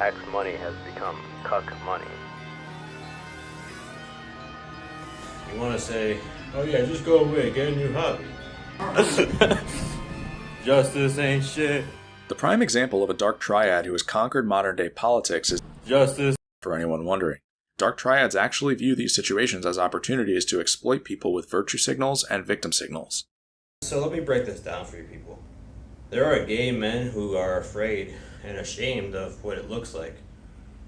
X money has become cuck money. You want to say, oh yeah, just go away, get a new hobby. Justus ain't shit. The prime example of a dark triad who has conquered modern-day politics is Justus. For anyone wondering. Dark triads actually view these situations as opportunities to exploit people with virtue signals and victim signals. So let me break this down for you people. There are gay men who are afraid and ashamed of what it looks like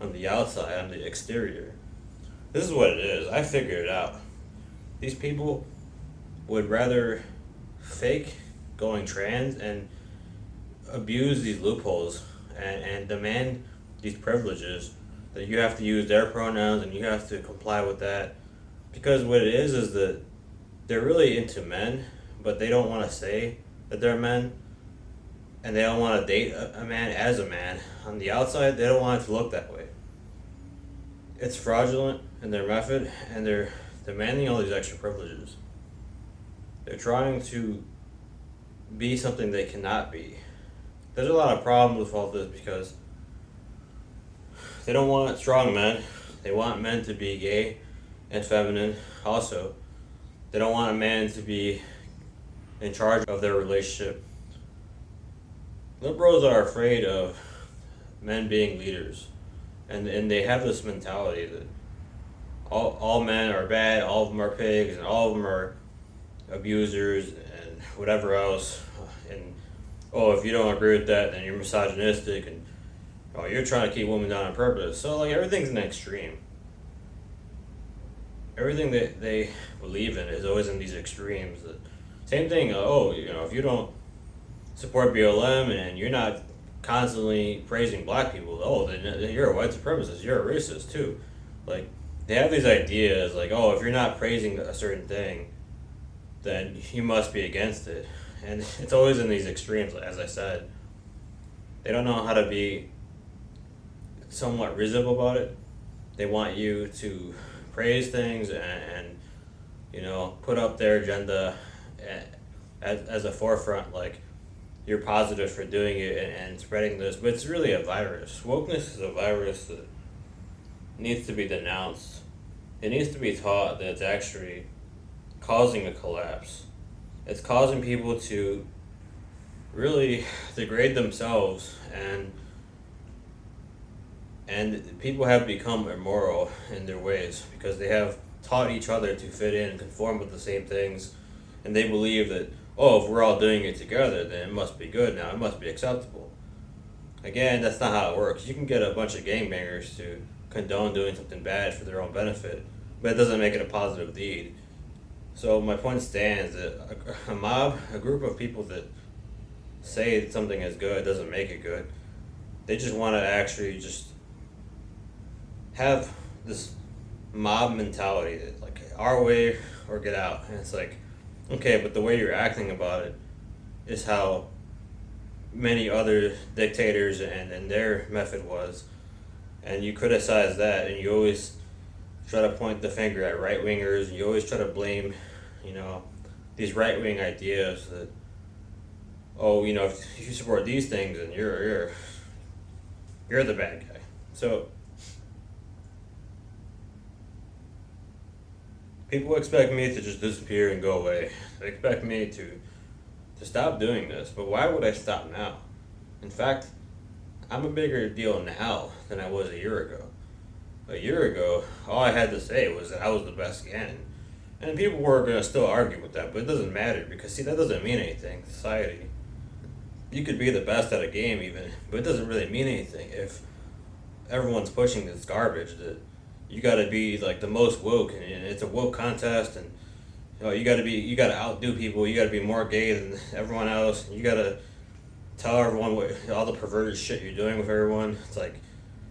on the outside, on the exterior. This is what it is. I figured it out. These people would rather fake going trans and abuse these loopholes and demand these privileges that you have to use their pronouns and you have to comply with that. Because what it is that they're really into men, but they don't want to say that they're men, and they don't want to date a man as a man. On the outside, they don't want it to look that way. It's fraudulent in their method, and they're demanding all these extra privileges. They're trying to be something they cannot be. There's a lot of problems with all this because they don't want strong men. They want men to be gay and feminine also. They don't want a man to be in charge of their relationship. Liberals are afraid of men being leaders. And they have this mentality that all men are bad, all of them are pigs, and all of them are abusers and whatever else. And oh, if you don't agree with that, then you're misogynistic, and oh, you're trying to keep women down on purpose. So like everything's an extreme. Everything that they believe in is always in these extremes. Same thing. Oh, if you don't support BLM and you're not constantly praising black people, oh, then you're a white supremacist. You're a racist too. Like they have these ideas like, oh, if you're not praising a certain thing, then you must be against it. And it's always in these extremes, as I said. They don't know how to be somewhat reasonable about it. They want you to praise things and put up their agenda as a forefront, like you're positive for doing it and spreading this. But it's really a virus. Wokeness is a virus that needs to be denounced. It needs to be taught that it's actually causing a collapse. It's causing people to really degrade themselves, and people have become immoral in their ways because they have taught each other to fit in and conform with the same things, and they believe that, oh, if we're all doing it together, then it must be good now, it must be acceptable. Again, that's not how it works. You can get a bunch of gangbangers to condone doing something bad for their own benefit, but it doesn't make it a positive deed. So my point stands that a mob, a group of people that say that something is good doesn't make it good. They just want to actually just have this mob mentality that like our way or get out. And it's like, okay, but the way you're acting about it is how many other dictators and their method was. And you criticize that, and you always try to point the finger at right-wingers, and you always try to blame, these right-wing ideas that, oh, if you support these things, then you're the bad guy. So people expect me to just disappear and go away. They expect me to stop doing this, but why would I stop now? In fact, I'm a bigger deal now than I was a year ago. A year ago, all I had to say was that I was the best again. And people were going to still argue with that, but it doesn't matter because, see, that doesn't mean anything in society. You could be the best at a game even, but it doesn't really mean anything if everyone's pushing this garbage that you got to be like the most woke, and it's a woke contest, and you got to outdo people, you got to be more gay than everyone else, and you got to tell everyone what all the perverted shit you're doing with everyone. It's like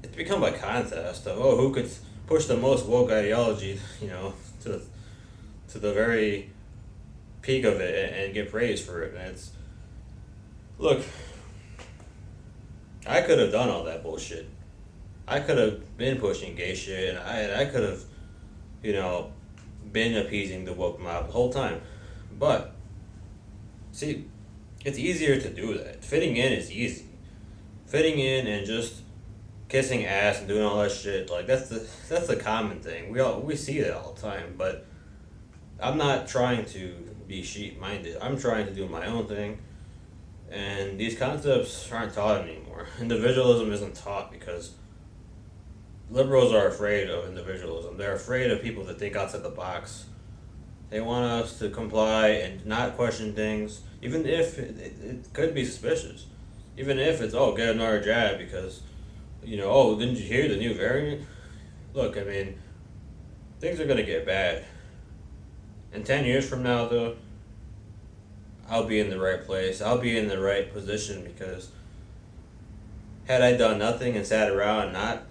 it's become a contest of who could push the most woke ideology, to the very peak of it and get praised for it. And look, I could have done all that bullshit. I could have been pushing gay shit, and I could have, been appeasing the woke mob the whole time. But, see, it's easier to do that. Fitting in is easy. Fitting in and just kissing ass and doing all that shit. Like that's the common thing. We see that all the time. But I'm not trying to be sheep minded. I'm trying to do my own thing. And these concepts aren't taught anymore. Individualism isn't taught because liberals are afraid of individualism. They're afraid of people that think outside the box. They want us to comply and not question things, even if it could be suspicious. Even if it's, oh, get another jab because, oh, didn't you hear the new variant? Look, I mean, things are going to get bad. And 10 years from now, though, I'll be in the right place. I'll be in the right position because had I done nothing and sat around and not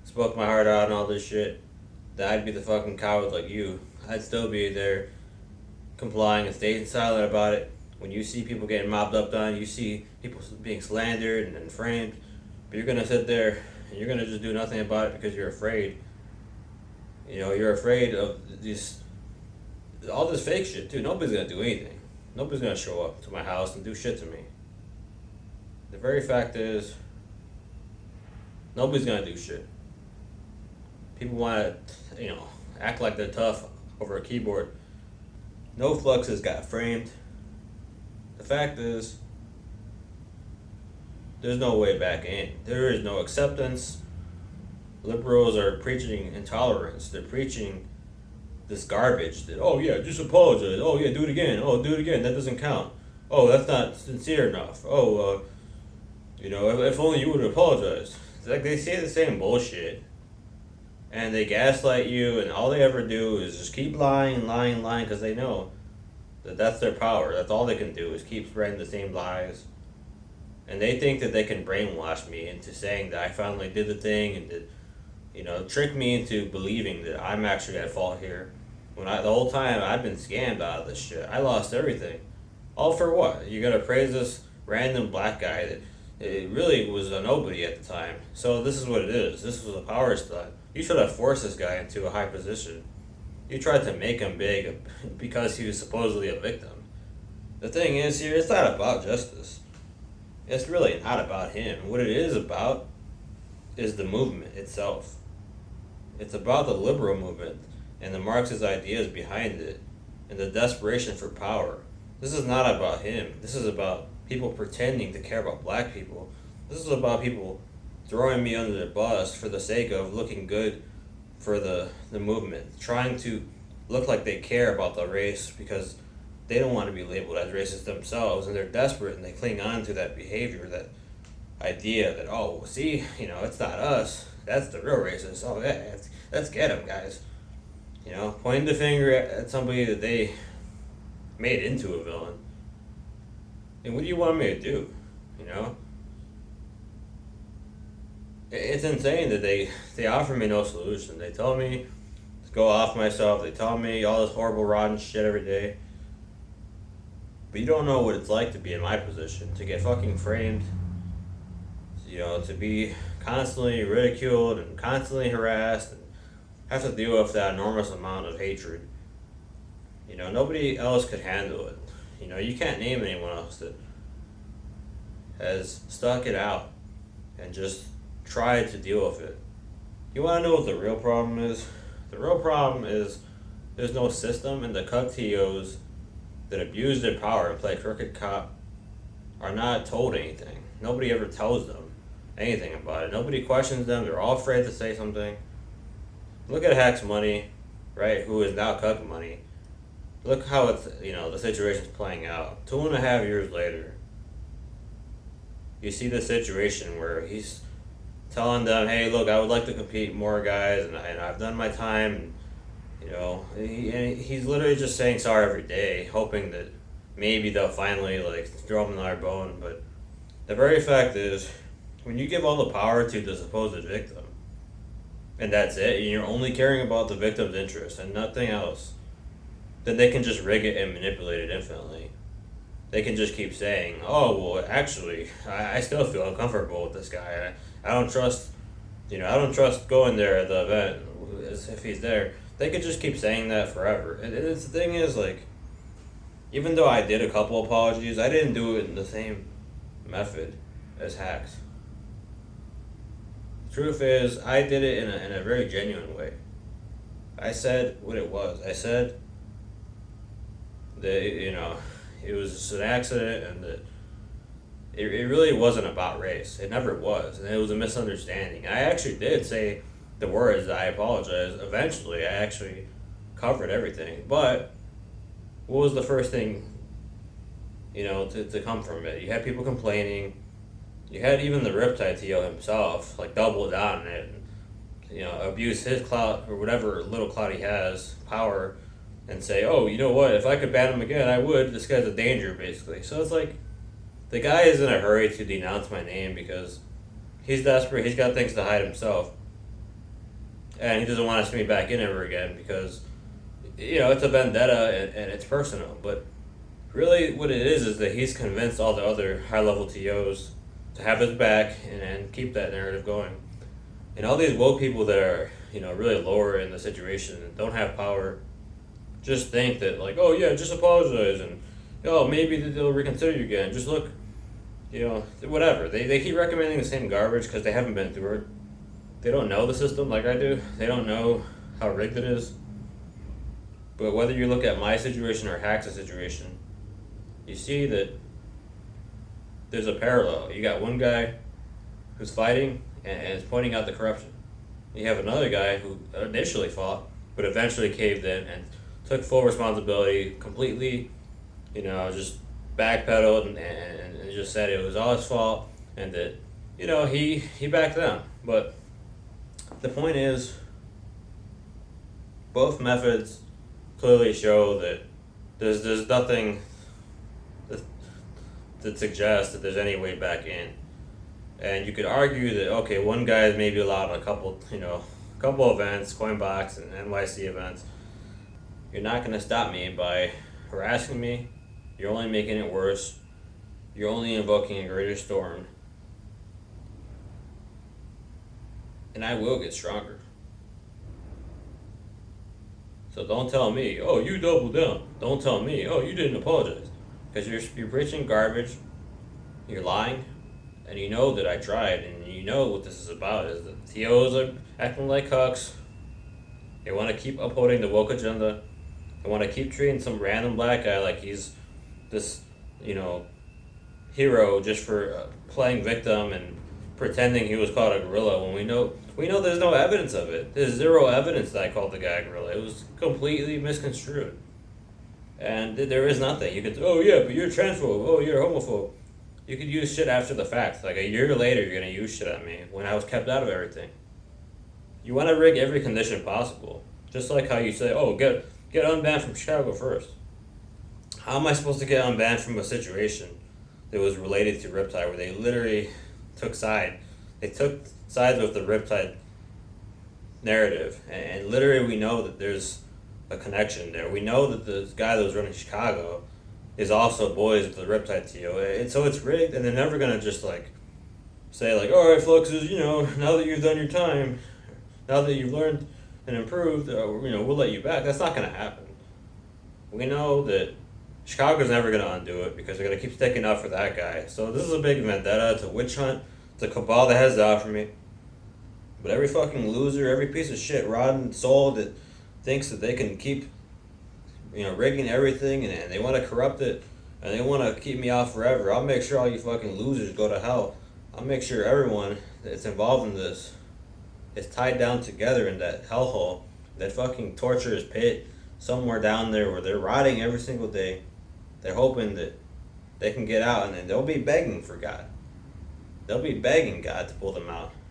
spoke my heart out and all this shit, then I'd be the fucking coward like you. I'd still be there complying and staying silent about it. When you see people getting mobbed up on, you see people being slandered and framed, but you're going to sit there and you're going to just do nothing about it because you're afraid. You're afraid of all this fake shit too. Nobody's going to do anything. Nobody's going to show up to my house and do shit to me. The very fact is, nobody's going to do shit. People want to, act like they're tough over a keyboard. NoFluxes got framed. The fact is, there's no way back in. There is no acceptance. Liberals are preaching intolerance. They're preaching this garbage that, oh yeah, just apologize. Oh yeah, do it again. Oh, do it again. That doesn't count. Oh, that's not sincere enough. Oh, if only you would have apologized. It's like they say the same bullshit. And they gaslight you, and all they ever do is just keep lying, because they know that that's their power. That's all they can do is keep spreading the same lies. And they think that they can brainwash me into saying that I finally did the thing and that, trick me into believing that I'm actually at fault here. When the whole time I've been scammed out of this shit. I lost everything. All for what? You're gonna praise this random black guy that it really was a nobody at the time. So this is what it is. This was a power stunt. You should have forced this guy into a high position. You tried to make him big because he was supposedly a victim. The thing is here, it's not about Justus. It's really not about him. What it is about is the movement itself. It's about the liberal movement and the Marxist ideas behind it and the desperation for power. This is not about him. This is about people pretending to care about black people. This is about people throwing me under the bus for the sake of looking good for the movement, trying to look like they care about the race because they don't want to be labeled as racist themselves, and they're desperate and they cling on to that behavior, that idea that, oh, see, it's not us, that's the real racist. Oh yeah, let's get them, guys. Pointing the finger at somebody that they made into a villain. And what do you want me to do? It's insane that they offer me no solution. They tell me to go off myself. They tell me all this horrible, rotten shit every day. But you don't know what it's like to be in my position, to get fucking framed, to be constantly ridiculed and constantly harassed and have to deal with that enormous amount of hatred. Nobody else could handle it. You can't name anyone else that has stuck it out and just tried to deal with it. You want to know what the real problem is? The real problem is there's no system, and the cuck-TOs that abuse their power and play crooked cop are not told anything. Nobody ever tells them anything about it. Nobody questions them. They're all afraid to say something. Look at Hack's Money, right, who is now Cuck Money. Look how it's, the situation's playing out. 2.5 years later, you see the situation where he's telling them, hey, look, I would like to compete more, guys, and I've done my time. And, he's literally just saying sorry every day, hoping that maybe they'll finally, throw him another bone. But the very fact is, when you give all the power to the supposed victim, and that's it, and you're only caring about the victim's interest and nothing else, then they can just rig it and manipulate it infinitely. They can just keep saying, oh, well, actually, I still feel uncomfortable with this guy. I don't trust, I don't trust going there at the event as if he's there. They could just keep saying that forever. And the thing is, even though I did a couple apologies, I didn't do it in the same method as Hacks. Truth is, I did it in a very genuine way. I said what it was. I said that, it was just an accident, and that it really wasn't about race. It never was. And it was a misunderstanding. I actually did say the words, I apologize. Eventually, I actually covered everything. But what was the first thing, to come from it? You had people complaining. You had even the Riptide TO himself, double down on it, and, abuse his clout, or whatever little clout he has, power, and say, oh, you know what, if I could ban him again, I would. This guy's a danger, basically. So it's like, the guy is in a hurry to denounce my name because he's desperate, he's got things to hide himself, and he doesn't want to see me back in ever again because, it's a vendetta and it's personal. But really what it is that he's convinced all the other high-level TOs to have his back and keep that narrative going. And all these woke people that are, really lower in the situation and don't have power just think that, oh yeah, just apologize, and maybe they'll reconsider you again. Just look, whatever. They keep recommending the same garbage because they haven't been through it. They don't know the system like I do. They don't know how rigged it is. But whether you look at my situation or Hack's situation, you see that there's a parallel. You got one guy who's fighting and is pointing out the corruption. You have another guy who initially fought, but eventually caved in and took full responsibility, completely, just backpedaled and just said it was all his fault, and that, he backed them. But the point is, both methods clearly show that there's nothing that suggests that there's any way back in. And you could argue that, okay, one guy is maybe allowed on a couple events, Coinbox and NYC events. You're not going to stop me by harassing me. You're only making it worse. You're only invoking a greater storm. And I will get stronger. So don't tell me, oh, you doubled down. Don't tell me, oh, you didn't apologize. Because you're preaching garbage, you're lying, and you know that I tried, and you know what this is about, is that TOs are acting like cucks. They want to keep upholding the woke agenda. They want to keep treating some random black guy like he's this, hero just for playing victim and pretending he was called a gorilla when we know there's no evidence of it. There's zero evidence that I called the guy a gorilla. It was completely misconstrued. And there is nothing. You could, oh yeah, but you're transphobe, oh, you're homophobe. You could use shit after the fact. A year later, you're going to use shit on me when I was kept out of everything. You want to rig every condition possible. Just like how you say, oh, get unbanned from Chicago first. How am I supposed to get unbanned from a situation that was related to Riptide where they literally took side? They took sides with the Riptide narrative. And literally we know that there's a connection there. We know that the guy that was running Chicago is also boys with the Riptide TO. And so it's rigged, and they're never going to just say all right, Fluxes, now that you've done your time, now that you've learned and improved, we'll let you back. That's not going to happen. We know that Chicago's never going to undo it because they're going to keep sticking up for that guy. So this is a big vendetta. It's a witch hunt. It's a cabal that has it out for me. But every fucking loser, every piece of shit, rotten soul that thinks that they can keep, rigging everything and they want to corrupt it and they want to keep me out forever, I'll make sure all you fucking losers go to hell. I'll make sure everyone that's involved in this is tied down together in that hellhole, that fucking torturous pit somewhere down there where they're rotting every single day. They're hoping that they can get out, and then they'll be begging for God. They'll be begging God to pull them out.